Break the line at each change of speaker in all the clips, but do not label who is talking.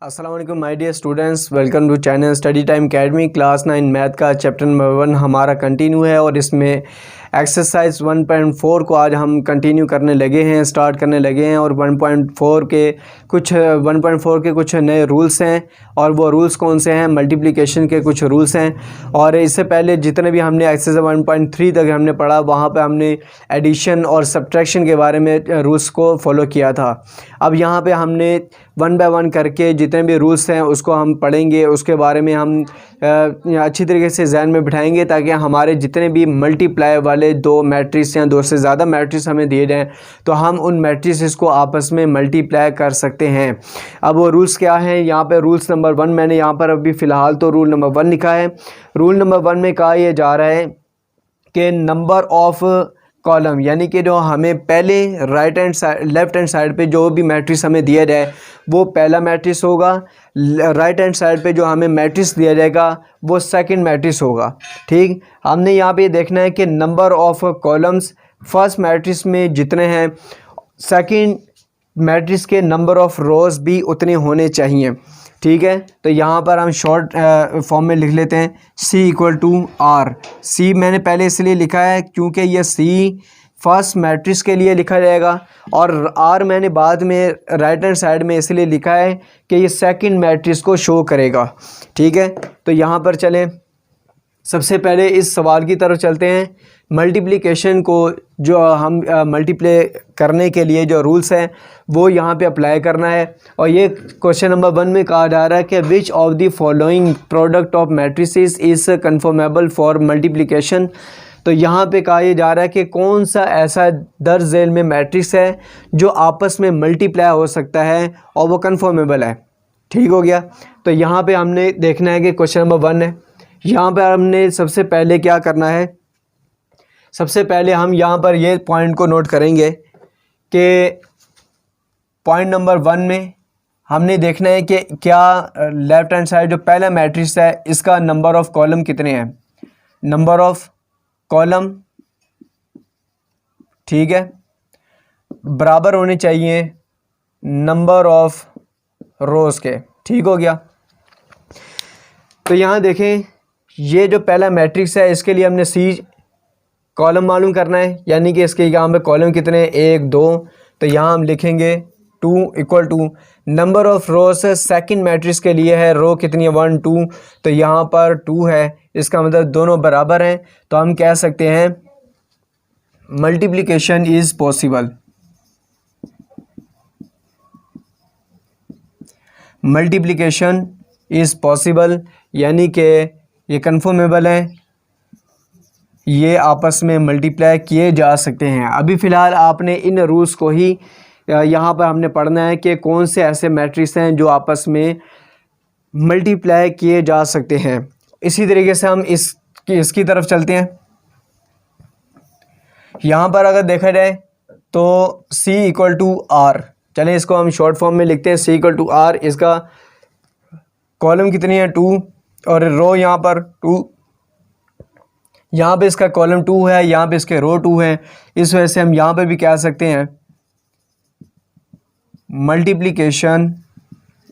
अस्सलाम वालेकुम my dear students, welcome to channel study time academy. Class 9 math का chapter number 1 हमारा continue है और इसमें एक्सरसाइज 1.4 को आज हम कंटिन्यू करने लगे हैं, स्टार्ट करने लगे हैं। और 1.4 के कुछ नए रूल्स हैं और वो रूल्स कौन से हैं? मल्टीप्लिकेशन के कुछ रूल्स हैं। और इससे पहले जितने भी हमने एक्सरसाइज 1.3 तक हमने पढ़ा, वहाँ पे हमने एडिशन और सब्ट्रैक्शन के बारे में रूल्स को फॉलो किया था। अब यहाँ पे हमने 1 बाय 1 करके जितने भी रूल्स हैं उसको हम पढ़ेंगे, उसके बारे में हम अच्छी तरीके से जहन में बिठाएंगे ताकि हमारे जितने भी मल्टीप्लाई वाले दो मैट्रिक्स या दो से ज़्यादा मैट्रिक्स हमें दिए जाएँ तो हम उन मैट्रिक्स को आपस में मल्टीप्लाई कर सकते हैं। अब वो रूल्स क्या हैं? यहाँ पे रूल्स नंबर 1 मैंने यहाँ पर अभी फ़िलहाल तो रूल नंबर 1 लिखा है। रूल नंबर 1 में कहा यह जा रहा है कि नंबर ऑफ़ कॉलम, यानी कि जो हमें पहले लेफ़्ट हैंड साइड पे जो भी मैट्रिक्स हमें दिया जाए वो पहला मैट्रिक्स होगा। राइट हैंड साइड पे जो हमें मैट्रिक्स दिया जाएगा वो सेकंड मैट्रिक्स होगा। ठीक, हमने यहाँ पे देखना है कि number of columns first matrix में जितने हैं, सेकंड मैट्रिक्स के नंबर ऑफ़ रोज़ भी उतने होने चाहिए। ठीक है, तो यहाँ पर हम शॉर्ट फॉर्म में लिख लेते हैं C = R। C मैंने पहले इसलिए लिखा है क्योंकि ये C फर्स्ट मैट्रिक्स के लिए लिखा जाएगा और R मैंने बाद में राइट हैंड साइड में इसलिए लिखा है कि ये सेकंड मैट्रिक्स को शो करेगा। ठीक है, तो यहाँ पर चलें, सबसे पहले इस सवाल की तरफ चलते हैं। मल्टीप्लिकेशन को जो हम मल्टीप्लाई करने के लिए जो रूल्स हैं वो यहाँ पे अप्लाई करना है। और ये क्वेश्चन नंबर 1 में कहा जा रहा है कि which of the following product of matrices is conformable for multiplication. तो यहाँ पे कहा जा रहा है कि कौन सा ऐसा दर्ज झेल में मैट्रिक्स है जो आपस में मल्टीप्लाई हो सकता है और वो कन्फर्मेबल है। ठीक हो गया, तो यहाँ पे हमने देखना है कि क्वेश्चन नंबर 1 है। यहाँ पर हमने सबसे पहले क्या करना है? सबसे पहले हम यहाँ पर ये पॉइंट को नोट करेंगे कि पॉइंट नंबर 1 में हमने देखना है कि क्या लेफ़्ट हैंड साइड जो पहला मैट्रिक्स है इसका नंबर ऑफ़ कॉलम कितने हैं। नंबर ऑफ़ कॉलम, ठीक है, बराबर होने चाहिए नंबर ऑफ़ रोज़ के। ठीक हो गया, तो यहाँ देखें, ये जो पहला मैट्रिक्स है इसके लिए हमने C कॉलम मालूम करना है, यानी कि इसके यहाँ पे कॉलम कितने हैं, 1 2। तो यहाँ हम लिखेंगे 2 = number of rows second matrix के लिए है, रो कितनी है 1 2, तो यहाँ पर 2 है, इसका मतलब दोनों बराबर हैं। तो हम कह सकते हैं multiplication is possible. Multiplication is possible यानी कि ये कन्फर्मेबल है, ये आपस में मल्टीप्लाई किए जा सकते हैं। अभी फ़िलहाल आपने इन रूल्स को ही यहाँ पर हमने पढ़ना है कि कौन से ऐसे मैट्रिक्स हैं जो आपस में मल्टीप्लाई किए जा सकते हैं। इसी तरीके से हम इसकी तरफ चलते हैं। यहाँ पर अगर देखा जाए तो C = R, चलें इसको हम शॉर्ट फॉर्म में लिखते हैं C = R। इसका कॉलम कितनी है 2 और रो यहाँ पर 2, यहाँ पे इसका कॉलम 2 है, यहाँ पे इसके रो 2 है। इस वजह से हम यहाँ पे भी कह सकते हैं मल्टीप्लिकेशन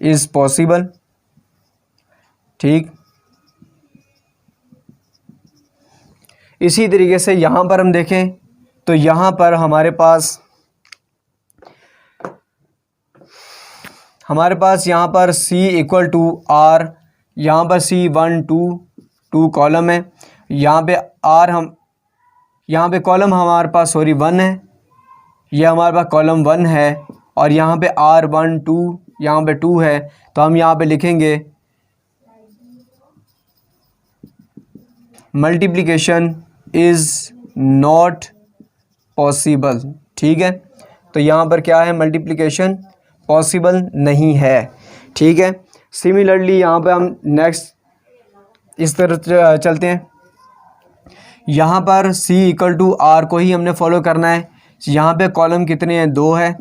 इज़ पॉसिबल। ठीक, इसी तरीके से यहाँ पर हम देखें तो यहाँ पर हमारे पास यहाँ पर C = R, यहाँ पर C 1 2 कॉलम है, यहाँ पे R यहाँ पे कॉलम हमारे पास 1 है, यह हमारे पास कॉलम 1 है और यहाँ पे R 1 2 यहाँ पे 2 है। तो हम यहाँ पे लिखेंगे मल्टीप्लिकेशन इज़ नॉट पॉसिबल। ठीक है, तो यहाँ पर क्या है, मल्टीप्लिकेशन पॉसिबल नहीं है। ठीक है, सिमिलरली यहाँ पे हम नेक्स्ट इस तरफ चलते हैं। यहाँ पर C = R को ही हमने फॉलो करना है। यहाँ पे कॉलम कितने हैं 2 है,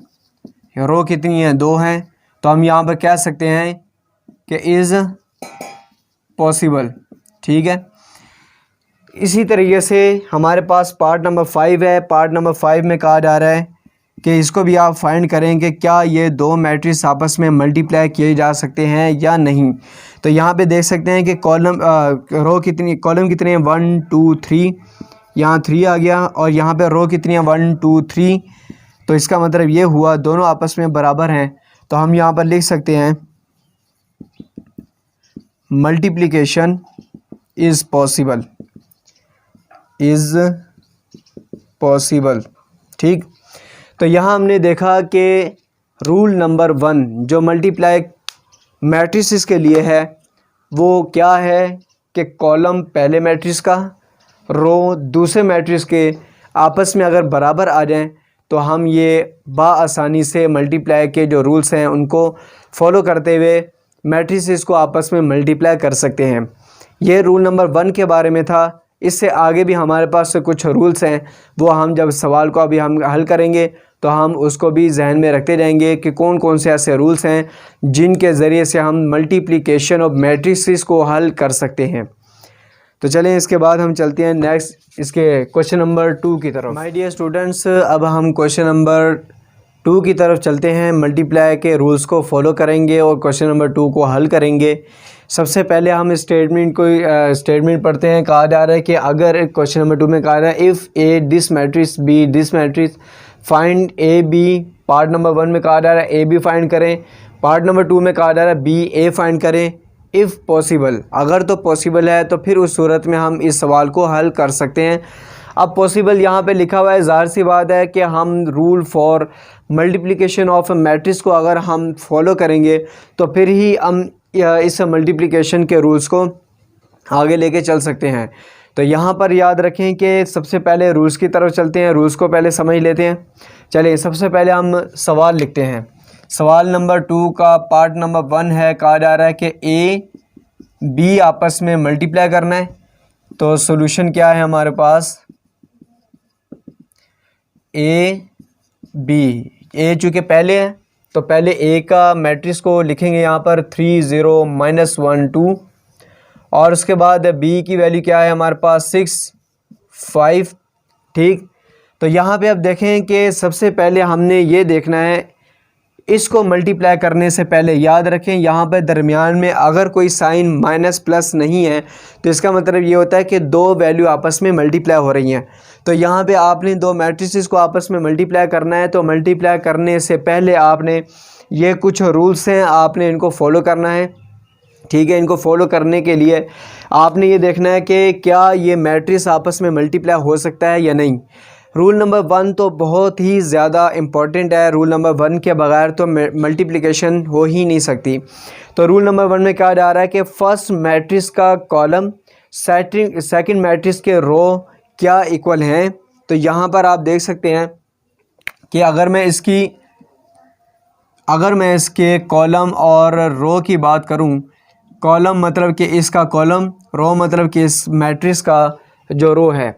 रो कितनी है 2 है। तो हम यहाँ पर कह सकते हैं कि इज़ पॉसिबल। ठीक है, इसी तरीके से हमारे पास पार्ट नंबर 5 है। पार्ट नंबर 5 में कहा जा रहा है कि इसको भी आप फाइंड करें कि क्या ये दो मैट्रिक्स आपस में मल्टीप्लाई किए जा सकते हैं या नहीं। तो यहाँ पे देख सकते हैं कि कॉलम कितने हैं 1 2 3, यहाँ 3 आ गया, और यहाँ पे रो कितनी है 1 2 3। तो इसका मतलब ये हुआ दोनों आपस में बराबर हैं। तो हम यहाँ पर लिख सकते हैं मल्टीप्लिकेशन इज़ पॉसिबल। ठीक, तो यहाँ हमने देखा कि रूल नंबर 1 जो मल्टीप्लाई मैट्रिसेस के लिए है वो क्या है कि कॉलम पहले मैट्रिक्स का, रो दूसरे मैट्रिक्स के आपस में अगर बराबर आ जाएं तो हम ये बाआसानी से मल्टीप्लाई के जो रूल्स हैं उनको फॉलो करते हुए मैट्रिसेस को आपस में मल्टीप्लाई कर सकते हैं। ये रूल नंबर 1 के बारे में था। इससे आगे भी हमारे पास कुछ रूल्स हैं, वो हम जब सवाल को अभी हम हल करेंगे तो हम उसको भी जहन में रखते जाएंगे कि कौन कौन से ऐसे रूल्स हैं जिनके ज़रिए से हम मल्टीप्लिकेशन ऑफ मैट्रिसेस को हल कर सकते हैं। तो चलें इसके बाद हम चलते हैं नेक्स्ट इसके क्वेश्चन नंबर 2 की तरफ। माय डियर स्टूडेंट्स, अब हम क्वेश्चन नंबर 2 की तरफ चलते हैं। मल्टीप्लाई के रूल्स को फॉलो करेंगे और क्वेश्चन नंबर 2 को हल करेंगे। सबसे पहले हम स्टेटमेंट पढ़ते हैं। कहा जा रहा है कि अगर क्वेश्चन नंबर 2 में कहा जा रहा है if A this matrix B this matrix find A B. Part number 1 में कहा जा रहा है ए बी फाइंड करें, पार्ट नंबर 2 में कहा जा रहा है बी ए फाइंड करें। इफ़ पॉसिबल, अगर तो पॉसिबल है तो फिर उस सूरत में हम इस सवाल को हल कर सकते हैं। अब पॉसिबल यहाँ पे लिखा हुआ है, ज़ाहिर सी बात है कि हम rule for multiplication of matrix को अगर हम फॉलो करेंगे तो फिर ही हम इस मल्टीप्लिकेशन के रूल्स को आगे लेके चल सकते हैं। तो यहाँ पर याद रखें कि सबसे पहले रूल्स की तरफ चलते हैं, रूल्स को पहले समझ लेते हैं। चलिए सबसे पहले हम सवाल लिखते हैं। सवाल नंबर 2 का पार्ट नंबर 1 है। कहा जा रहा है कि ए बी आपस में मल्टीप्लाई करना है। तो सॉल्यूशन क्या है हमारे पास, ए बी, ए चूँकि पहले है तो पहले ए का मैट्रिक्स को लिखेंगे यहाँ पर 3 0 -1 2, और उसके बाद बी की वैल्यू क्या है हमारे पास 6 5। ठीक, तो यहाँ पे अब देखें कि सबसे पहले हमने ये देखना है, इसको मल्टीप्लाई करने से पहले याद रखें यहाँ पे दरमियान में अगर कोई साइन माइनस प्लस नहीं है तो इसका मतलब ये होता है कि दो वैल्यू आपस में मल्टीप्लाई हो रही हैं। तो यहाँ पे आपने दो मैट्रिसेस को आपस में मल्टीप्लाई करना है। तो मल्टीप्लाई करने से पहले आपने ये कुछ रूल्स हैं, आपने इनको फॉलो करना है। ठीक है, इनको फॉलो करने के लिए आपने ये देखना है कि क्या ये मैट्रिक्स आपस में मल्टीप्लाई हो सकता है या नहीं। रूल नंबर 1 तो बहुत ही ज़्यादा इम्पॉर्टेंट है। रूल नंबर 1 के बगैर तो मल्टीप्लिकेशन हो ही नहीं सकती। तो रूल नंबर 1 में कहा जा रहा है कि फर्स्ट मैट्रिक्स का कॉलम सेकंड मैट्रिक्स के रो क्या इक्वल हैं। तो यहाँ पर आप देख सकते हैं कि अगर मैं इसके कॉलम और रो की बात करूँ, कॉलम मतलब कि इसका कॉलम, रो मतलब कि इस मैट्रिक्स का जो रो है,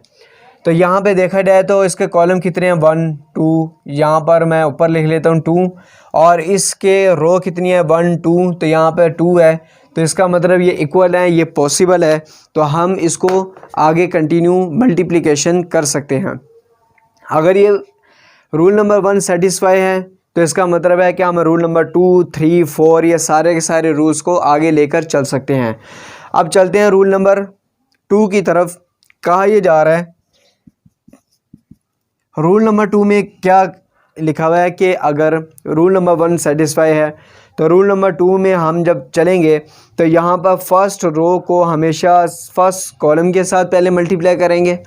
तो यहाँ पे देखा जाए तो इसके कॉलम कितने हैं 1 2, यहाँ पर मैं ऊपर लिख लेता हूँ 2, और इसके रो कितनी है 1 2, तो यहाँ पे 2 है। तो इसका मतलब ये इक्वल है, ये पॉसिबल है। तो हम इसको आगे कंटिन्यू मल्टीप्लिकेशन कर सकते हैं। अगर ये रूल नंबर 1 सेटिस्फाई है तो इसका मतलब है कि हम रूल नंबर 2 3 4 ये सारे के सारे रूल्स को आगे लेकर चल सकते हैं। अब चलते हैं रूल नंबर 2 की तरफ। कहा यह जा रहा है, रूल नंबर 2 में क्या लिखा हुआ है कि अगर रूल नंबर 1 सेटिस्फाई है तो रूल नंबर 2 में हम जब चलेंगे तो यहाँ पर फर्स्ट रो को हमेशा फर्स्ट कॉलम के साथ पहले मल्टीप्लाई करेंगे,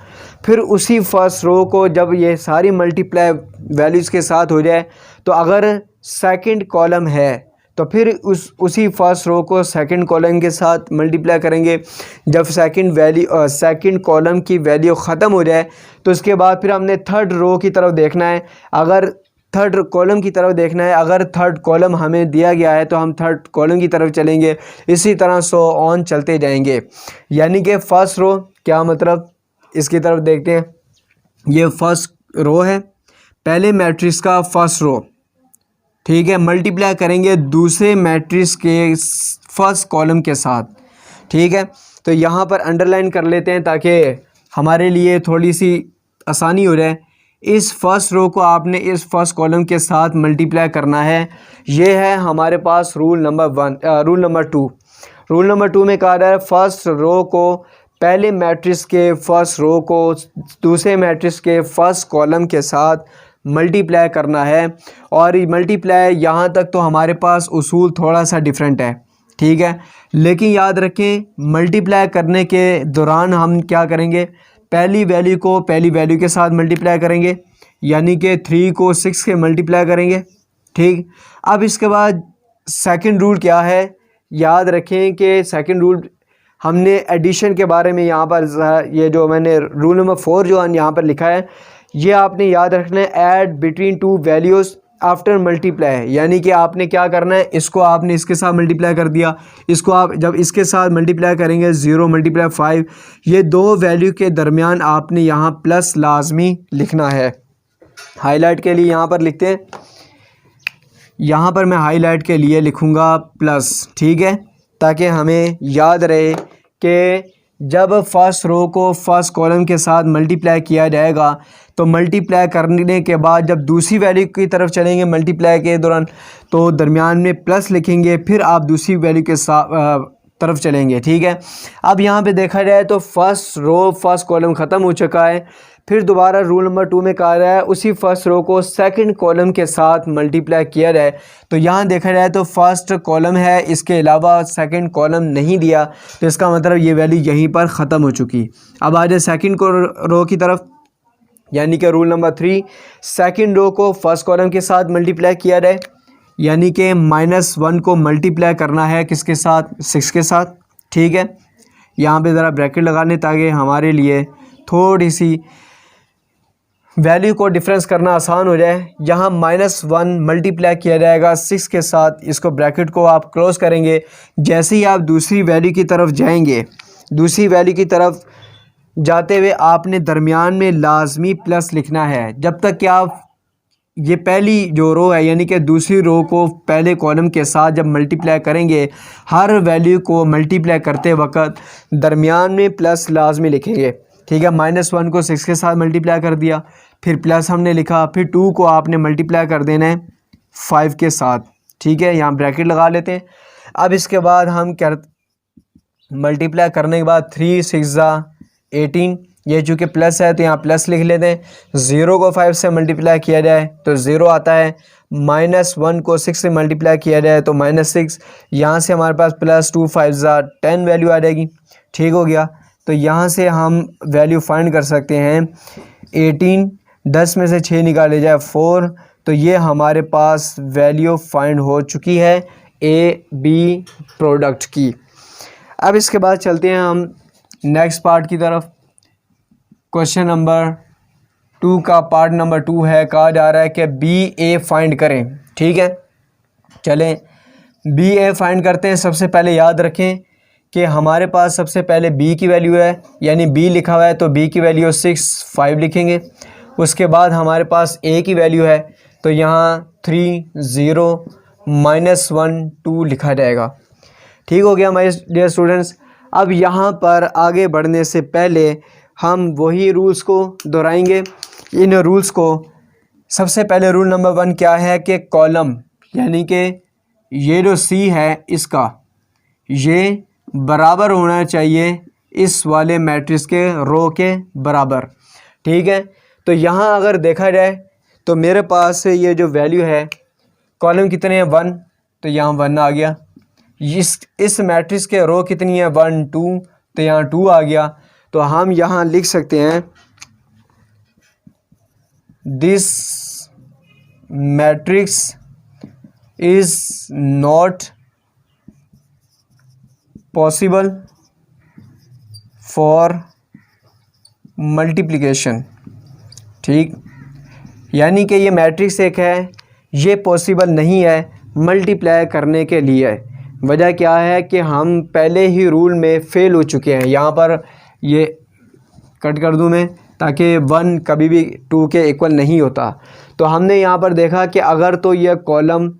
फिर उसी फर्स्ट रो को जब ये सारी मल्टीप्लाई वैल्यूज़ के साथ हो जाए तो अगर सेकंड कॉलम है तो फिर उसी फर्स्ट रो को सेकंड कॉलम के साथ मल्टीप्लाई करेंगे। जब सेकंड कॉलम की वैल्यू ख़त्म हो जाए तो उसके बाद फिर हमने थर्ड रो की तरफ देखना है, अगर थर्ड कॉलम की तरफ देखना है। अगर थर्ड कॉलम हमें दिया गया है तो हम थर्ड कॉलम की तरफ चलेंगे, इसी तरह सो ऑन चलते जाएंगे। यानी कि फ़र्स्ट रो क्या मतलब, इसकी तरफ देखते हैं। ये फर्स्ट रो है, पहले मैट्रिक्स का फर्स्ट रो, ठीक है, मल्टीप्लाई करेंगे दूसरे मैट्रिक्स के फर्स्ट कॉलम के साथ। ठीक है, तो यहाँ पर अंडरलाइन कर लेते हैं ताकि हमारे लिए थोड़ी सी आसानी हो जाए। इस फर्स्ट रो को आपने इस फर्स्ट कॉलम के साथ मल्टीप्लाई करना है। ये है हमारे पास rule number two. Rule number two में कहा जा रहा है फर्स्ट रो को पहले मैट्रिक्स के फर्स्ट रो को दूसरे मैट्रिक्स के फर्स्ट कॉलम के साथ मल्टीप्लाई करना है। और मल्टीप्लाई यहाँ तक तो हमारे पास उसूल थोड़ा सा डिफरेंट है, ठीक है, लेकिन याद रखें मल्टीप्लाई करने के दौरान हम क्या करेंगे, पहली वैल्यू को पहली वैल्यू के साथ मल्टीप्लाई करेंगे, यानी कि 3 को 6 के मल्टीप्लाई करेंगे, ठीक। अब इसके बाद सेकंड रूल क्या है, याद रखें कि सेकंड रूल हमने एडिशन के बारे में यहाँ पर ये जो मैंने रूल नंबर 4 जो यहाँ पर लिखा है ये आपने याद रखना है, add between two values after multiply, यानी कि आपने क्या करना है, इसको आपने इसके साथ मल्टीप्लाई कर दिया, इसको आप जब इसके साथ मल्टीप्लाई करेंगे 0 × 5, ये दो वैल्यू के दरमियान आपने यहाँ प्लस लाजमी लिखना है। हाईलाइट के लिए यहाँ पर लिखते हैं, यहाँ पर मैं हाईलाइट के लिए लिखूँगा प्लस, ठीक है, ताकि हमें याद रहे कि जब फर्स्ट रो को फर्स्ट कॉलम के साथ मल्टीप्लाई किया जाएगा तो मल्टीप्लाई करने के बाद जब दूसरी वैल्यू की तरफ चलेंगे मल्टीप्लाई के दौरान तो दरमियान में प्लस लिखेंगे, फिर आप दूसरी वैल्यू के साथ तरफ चलेंगे, ठीक है। अब यहाँ पे देखा जाए तो फर्स्ट रो फर्स्ट कॉलम ख़त्म हो चुका है, फिर दोबारा रूल नंबर 2 में कहा रहा है उसी फर्स्ट रो को सेकंड कॉलम के साथ मल्टीप्लाई किया जाए। तो यहाँ देखा जाए तो फर्स्ट कॉलम है, इसके अलावा सेकंड कॉलम नहीं दिया, तो इसका मतलब ये वैल्यू यहीं पर ख़त्म हो चुकी। अब आ जाए सेकंड रो की तरफ, यानी कि रूल नंबर 3, सेकंड रो को फर्स्ट कॉलम के साथ मल्टीप्लाई किया जाए, यानी कि -1 को मल्टीप्लाई करना है किसके साथ, 6 के साथ, ठीक है। यहाँ पे ज़रा ब्रैकेट लगा लें ताकि हमारे लिए थोड़ी सी वैल्यू को डिफरेंस करना आसान हो जाए। यहाँ -1 मल्टीप्लाई किया जाएगा 6 के साथ, इसको ब्रैकेट को आप क्लोज करेंगे। जैसे ही आप दूसरी वैल्यू की तरफ जाएंगे, दूसरी वैल्यू की तरफ जाते हुए आपने दरमियान में लाजमी प्लस लिखना है, जब तक कि आप ये पहली जो रो है यानी कि दूसरी रो को पहले कॉलम के साथ जब मल्टीप्लाई करेंगे, हर वैल्यू को मल्टीप्लाई करते वक्त दरमियान में प्लस लाजमी लिखेंगे, ठीक है। -1 को 6 के साथ मल्टीप्लाई कर दिया, फिर प्लस हमने लिखा, फिर 2 को आपने मल्टीप्लाई कर देना है 5 के साथ, ठीक है। यहाँ ब्रैकेट लगा लेते हैं। अब इसके बाद हम क्या मल्टीप्लाई करने के बाद 3 × 6 = 18, ये चूँकि प्लस है तो यहाँ प्लस लिख लेते हैं। 0 को 5 से मल्टीप्लाई किया जाए तो 0 आता है, -1 को 6 से मल्टीप्लाई किया जाए तो -6, यहाँ से हमारे पास +2 × 5 = 10 वैल्यू आ जाएगी, ठीक हो गया। तो यहाँ से हम वैल्यू फाइंड कर सकते हैं 18, 10 में से 6 निकाले जाए 4, तो ये हमारे पास वैल्यू फाइंड हो चुकी है AB प्रोडक्ट की। अब इसके बाद चलते हैं हम नेक्स्ट पार्ट की तरफ। क्वेश्चन नंबर 2 का पार्ट नंबर 2 है, कहा जा रहा है कि BA फाइंड करें, ठीक है। चलें BA फाइंड करते हैं। सबसे पहले याद रखें कि हमारे पास सबसे पहले B की वैल्यू है, यानी B लिखा हुआ है तो B की वैल्यू 6, 5 लिखेंगे। उसके बाद हमारे पास A की वैल्यू है तो यहाँ 3, 0, -1, 2 लिखा जाएगा, ठीक हो गया माय डियर स्टूडेंट्स। अब यहाँ पर आगे बढ़ने से पहले हम वही रूल्स को दोहराएंगे। इन रूल्स को सबसे पहले रूल नंबर 1 क्या है कि कॉलम, यानी कि ये जो C है इसका ये बराबर होना चाहिए इस वाले मैट्रिक्स के रो के बराबर, ठीक है। तो यहाँ अगर देखा जाए तो मेरे पास ये जो वैल्यू है, कॉलम कितने हैं 1, तो यहाँ 1 आ गया। इस मैट्रिक्स के रो कितनी है 1, 2, तो यहाँ 2 आ गया। तो हम यहाँ लिख सकते हैं this matrix is not possible for multiplication, ठीक, यानी कि ये मैट्रिक्स एक है, ये पॉसिबल नहीं है मल्टीप्लाई करने के लिए। वजह क्या है कि हम पहले ही रूल में फ़ेल हो चुके हैं। यहाँ पर ये कट कर दूँ मैं ताकि 1 कभी भी 2 के इक्वल नहीं होता। तो हमने यहाँ पर देखा कि अगर तो यह कॉलम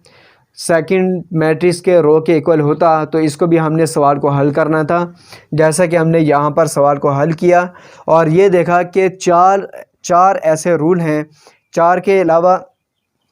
सेकंड मैट्रिक्स के रो के इक्वल होता तो इसको भी हमने सवाल को हल करना था, जैसा कि हमने यहाँ पर सवाल को हल किया और ये देखा कि 4 4 ऐसे रूल हैं, 4 के अलावा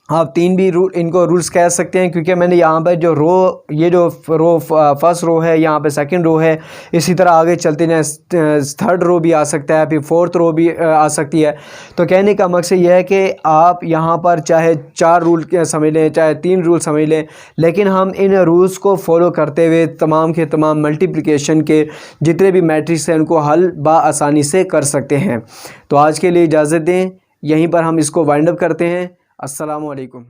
आप 3 भी रूल इनको रूल्स कह सकते हैं, क्योंकि मैंने यहाँ पर जो रो, ये जो रो फर्स्ट रो है, यहाँ पे सेकंड रो है, इसी तरह आगे चलते जाएं थर्ड रो भी आ सकता है, फिर फोर्थ रो भी आ सकती है। तो कहने का मकसद यह है कि आप यहाँ पर चाहे 4 रूल समझ लें, चाहे 3 रूल समझ लें, लेकिन हम इन रूल्स को फॉलो करते हुए तमाम के तमाम मल्टीप्लिकेशन के जितने भी मैट्रिक्स हैं उनको हल बआसानी से कर सकते हैं। तो आज के लिए इजाज़त दें, यहीं पर हम इसको वाइंड अप करते हैं। अस्सलामु अलैकुम।